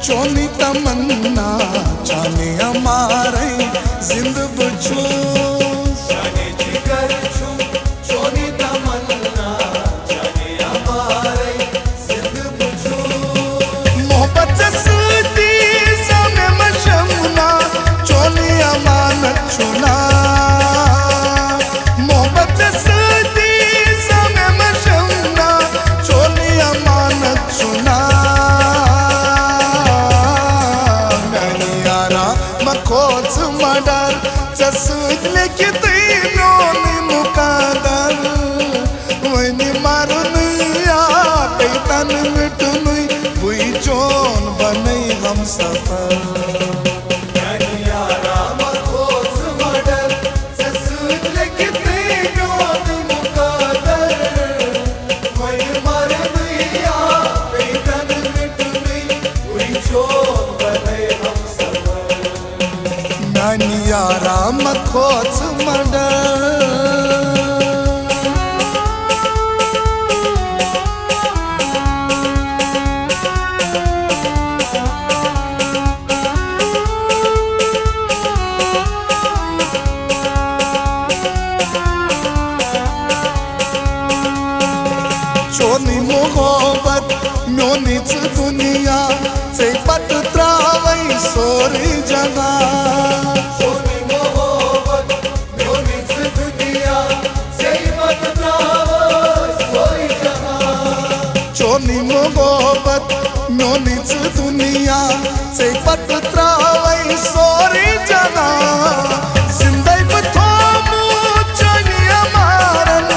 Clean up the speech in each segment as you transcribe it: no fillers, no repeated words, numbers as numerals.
चोनी तमन्ना जाने हमारे जिंद बचो जाने जिगर छू चोनी तमन्ना जाने हमारे जिंद बचो मोहब्बत सूती समय मशमना चोनी अमानत चुना मोहब्बत सूती समय मशमना चोनी अमानत चुना खोच मडर चसूद लेके तीनों मुकादर वही मारून या पैतन मिटुन बुई चोन बने हम सफर यारा मखोच मडर चोनी मोहब्बत म्योनीच दुनिया से पत त्रावई सोरी जगा चोनी मोहब्बत म्योनीच दुनिया से पत त्रावई सोरी जगा जिंदगी बथोमु चोनी अमारन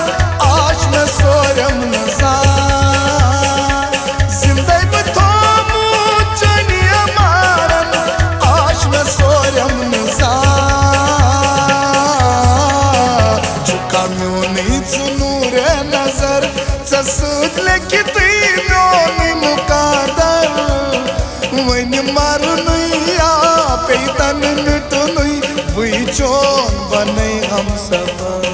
आश न सोरम नजा जिंदगी बथोमु चोनी अमारन आश न सोरम नजा चुका म्योनीच नूरे नजर चसूद लेके पैतन मिटुन बुई चोन बने हम सफर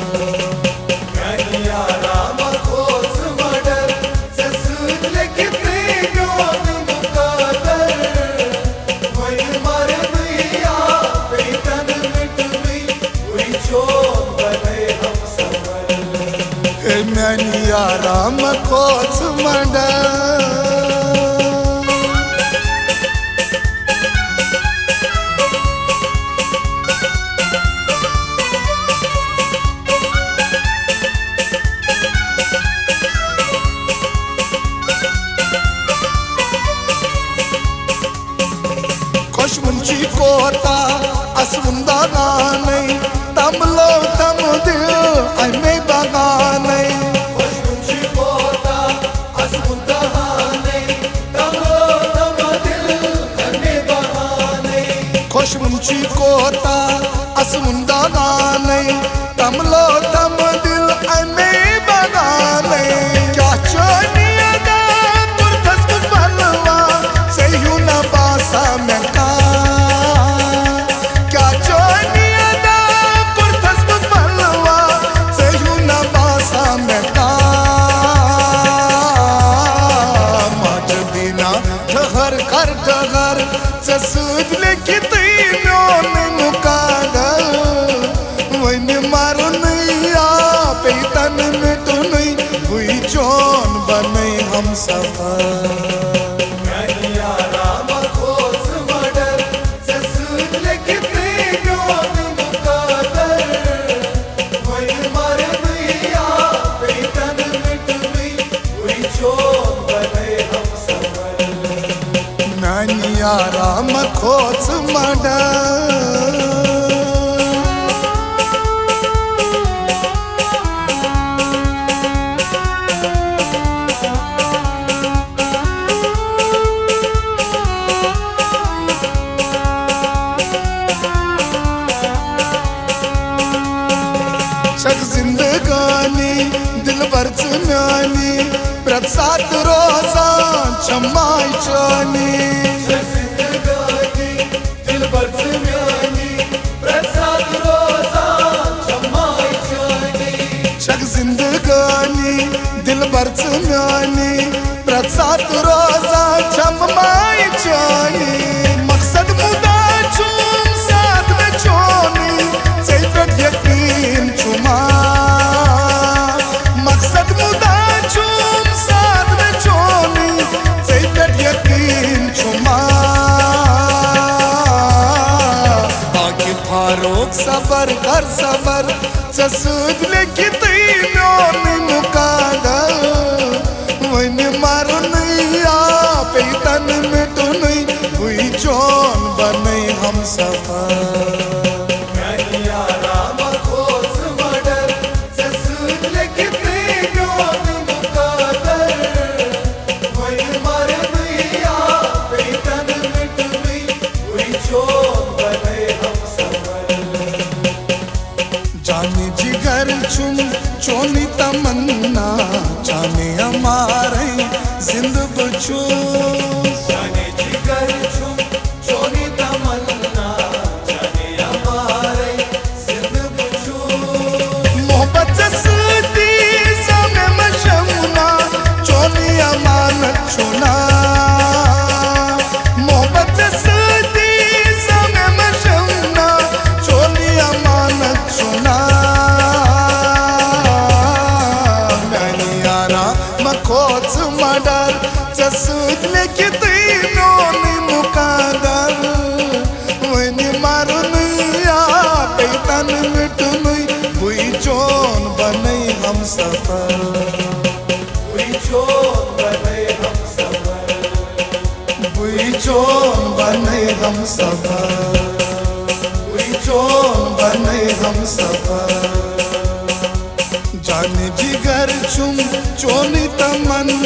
यारा मखोच मडर खुशमुंची कोता असमुंदा गाने तमलो तम दिल अमे बगाने खुशमुंची कोता असमुंदा गाने तमलो तम दिल अमे बगाने खुशमुंची कोता असमुंदा गाने तमलो तम दिल अमे बगाने क्या चोनिया दा पुरखस बलवा से यूं न बासा में चसूद लेके तीनों मुकादर वही मारून या पैतन मिटुन बुई चोन बने हम सफर यारा मखोच मडर शक जिंदगानी दिल भरच म्यानी प्रसाद रोजा चमाई चानी जिंदगानी दिल भरच म्यानी प्रसाद रोजा चमाई चानी सबर चसूद लेखितै म्योन मुकादर वन मारुन या पैतन मिटुन हुई चोन बनै हम सफर जाने जिगर चुम चोनी तमन्ना जाने हमारे जिंद बचो जाने जिगर चुम चोनी तमन्ना जाने हमारे जिंद बचो मोहब्बत सूती समय मशमुना चोनी अमानत चुना मोहब्बत सूती समय मशमुना चोनी अमानत चुना खोच मडर चसूद लेखितै म्योन मुकादर वन मारुन या पैतन मिटुन हुई चोन बनै हम सफर हुई चोन बनै हम सफर हुई चोन बनै हम सफर हुई चोन बनै हम सफर जाने जिगर चुम चोनी तमन्ना